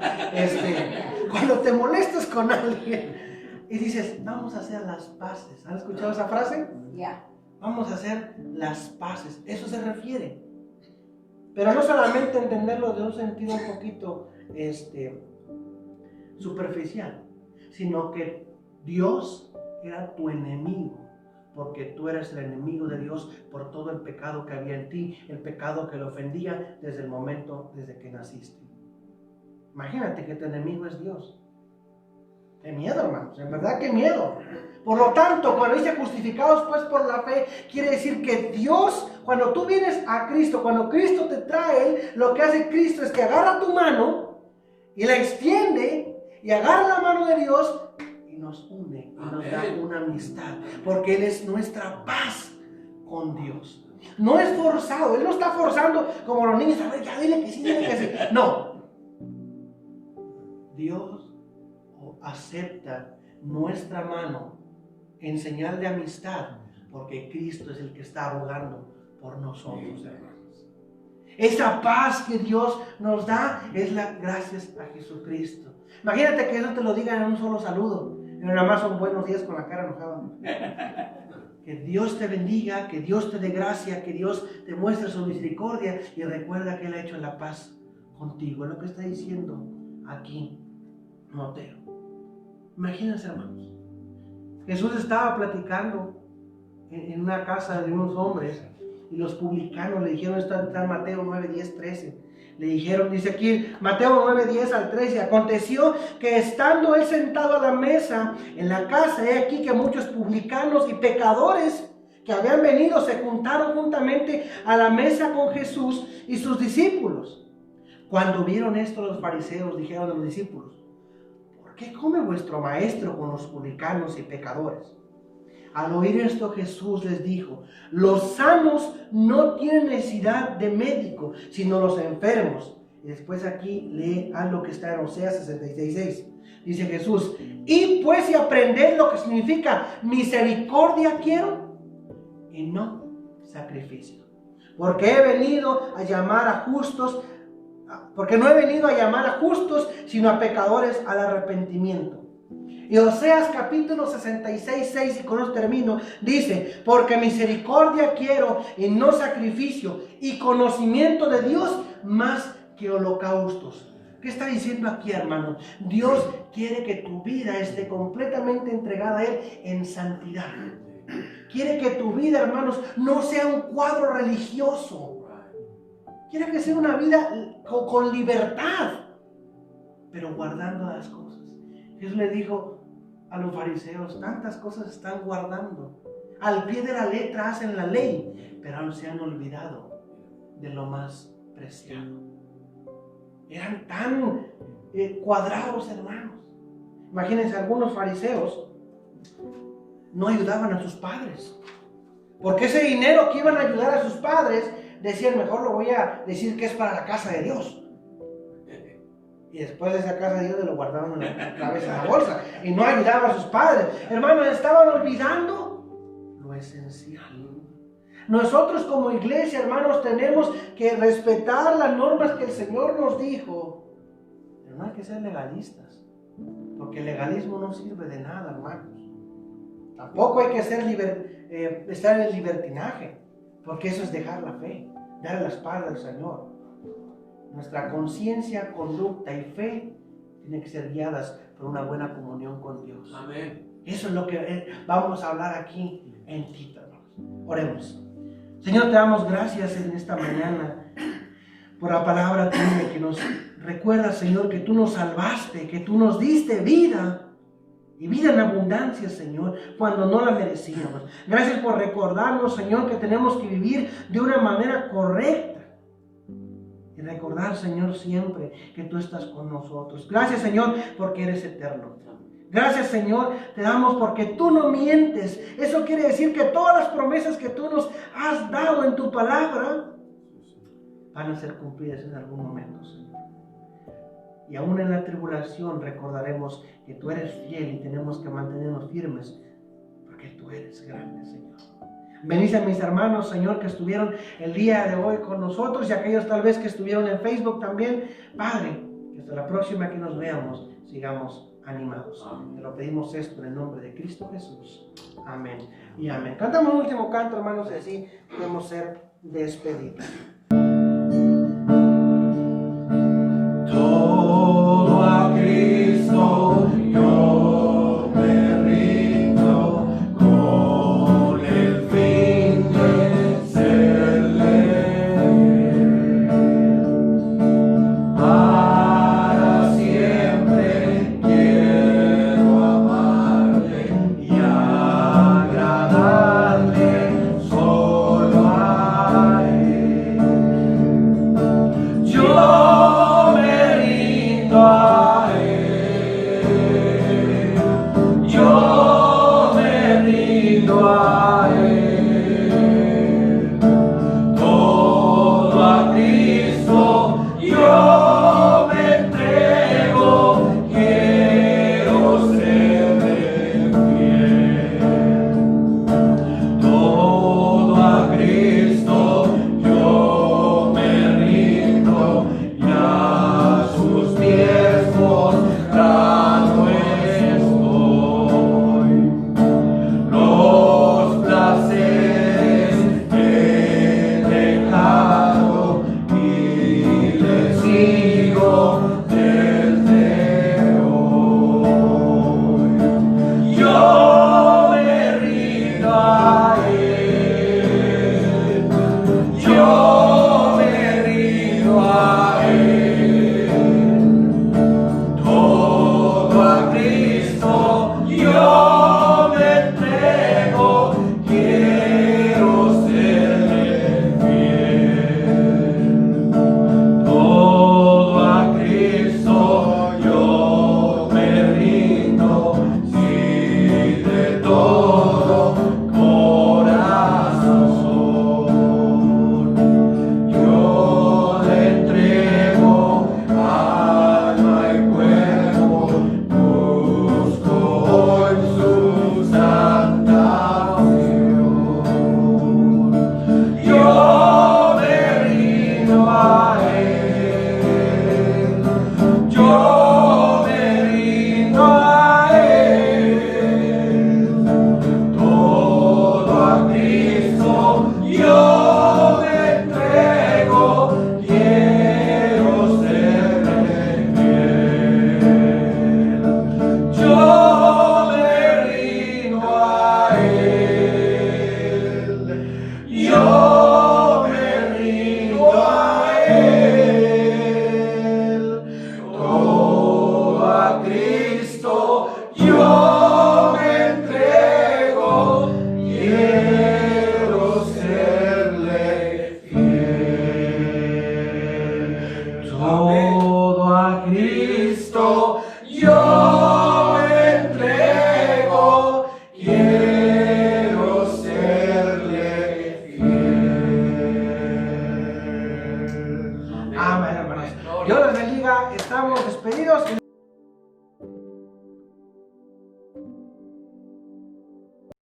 Cuando te molestas con alguien y dices: vamos a hacer las paces. ¿Han escuchado esa frase? Ya. Vamos a hacer las paces. Eso se refiere. Pero no solamente entenderlo de un sentido un poquito superficial, sino que Dios era tu enemigo, porque tú eres el enemigo de Dios por todo el pecado que había en ti, el pecado que le ofendía desde el momento desde que naciste. Imagínate que tu enemigo es Dios. ¡Qué miedo, hermanos! En verdad, ¡qué miedo! Por lo tanto, cuando dice justificados pues por la fe, quiere decir que Dios, cuando tú vienes a Cristo, cuando Cristo te trae, lo que hace Cristo es que agarra tu mano y la extiende y agarra la mano de Dios y nos une y nos da una amistad, porque Él es nuestra paz con Dios. No es forzado, Él no está forzando como los niños: a ver, ya dile que sí, dile que sí. No. Dios acepta nuestra mano en señal de amistad, porque Cristo es el que está abogando por nosotros, hermanos. Esa paz que Dios nos da es gracias a Jesucristo. Imagínate que eso te lo digan en un solo saludo, pero nada más son buenos días con la cara enojada. Que Dios te bendiga, que Dios te dé gracia, que Dios te muestre su misericordia, y recuerda que Él ha hecho la paz contigo. Es lo que está diciendo aquí Mateo. Imagínense, hermanos, Jesús estaba platicando en una casa de unos hombres, y los publicanos le dijeron, está en Mateo 9, 10, 13, le dijeron, dice aquí, Mateo 9, 10 al 13, aconteció que estando él sentado a la mesa en la casa, he aquí que muchos publicanos y pecadores que habían venido se juntaron juntamente a la mesa con Jesús y sus discípulos. Cuando vieron esto, los fariseos dijeron a los discípulos: ¿por qué come vuestro maestro con los publicanos y pecadores? Al oír esto, Jesús les dijo: los sanos no tienen necesidad de médico, sino los enfermos. Y después aquí lee algo que está en Oseas 66:6. Dice Jesús: y pues y aprended lo que significa misericordia quiero y no sacrificio. Porque no he venido a llamar a justos, sino a pecadores al arrepentimiento. Y Oseas capítulo 66:6, y con eso termino, dice: porque misericordia quiero y no sacrificio, y conocimiento de Dios más que holocaustos. ¿Qué está diciendo aquí, hermano? Dios quiere que tu vida esté completamente entregada a Él en santidad. Quiere que tu vida, hermanos, no sea un cuadro religioso. Quiere que sea una vida con libertad, pero guardando las cosas. Jesús le dijo a los fariseos: tantas cosas están guardando, al pie de la letra hacen la ley, pero se han olvidado de lo más preciado. Eran tan cuadrados, hermanos. Imagínense, algunos fariseos no ayudaban a sus padres, porque ese dinero que iban a ayudar a sus padres, decían, mejor lo voy a decir que es para la casa de Dios. Y después de esa casa de Dios lo guardaban en la cabeza de la bolsa y no ayudaban a sus padres. Hermanos, estaban olvidando lo esencial. Nosotros como iglesia, hermanos, tenemos que respetar las normas que el Señor nos dijo, pero no hay que ser legalistas, porque el legalismo no sirve de nada, hermanos. Tampoco hay que estar en el libertinaje, porque eso es dejar la fe, dar la espalda al Señor. Nuestra conciencia, conducta y fe tienen que ser guiadas por una buena comunión con Dios. Amén. Eso es lo que vamos a hablar aquí en Tito. Oremos. Señor, te damos gracias en esta mañana por la palabra tuya que nos recuerda, Señor, que tú nos salvaste, que tú nos diste vida. Y vida en abundancia, Señor, cuando no la merecíamos. Gracias por recordarnos, Señor, que tenemos que vivir de una manera correcta. Y recordar, Señor, siempre que tú estás con nosotros. Gracias, Señor, porque eres eterno. Gracias, Señor, te damos porque tú no mientes. Eso quiere decir que todas las promesas que tú nos has dado en tu palabra van a ser cumplidas en algún momento, Señor. Y aún en la tribulación recordaremos que tú eres fiel y tenemos que mantenernos firmes porque tú eres grande, Señor. Bendice a mis hermanos, Señor, que estuvieron el día de hoy con nosotros y aquellos tal vez que estuvieron en Facebook también. Padre, que hasta la próxima que nos veamos sigamos animados. Te lo pedimos esto en el nombre de Cristo Jesús. Amén y amén. Cantamos un último canto, hermanos, y así podemos ser despedidos.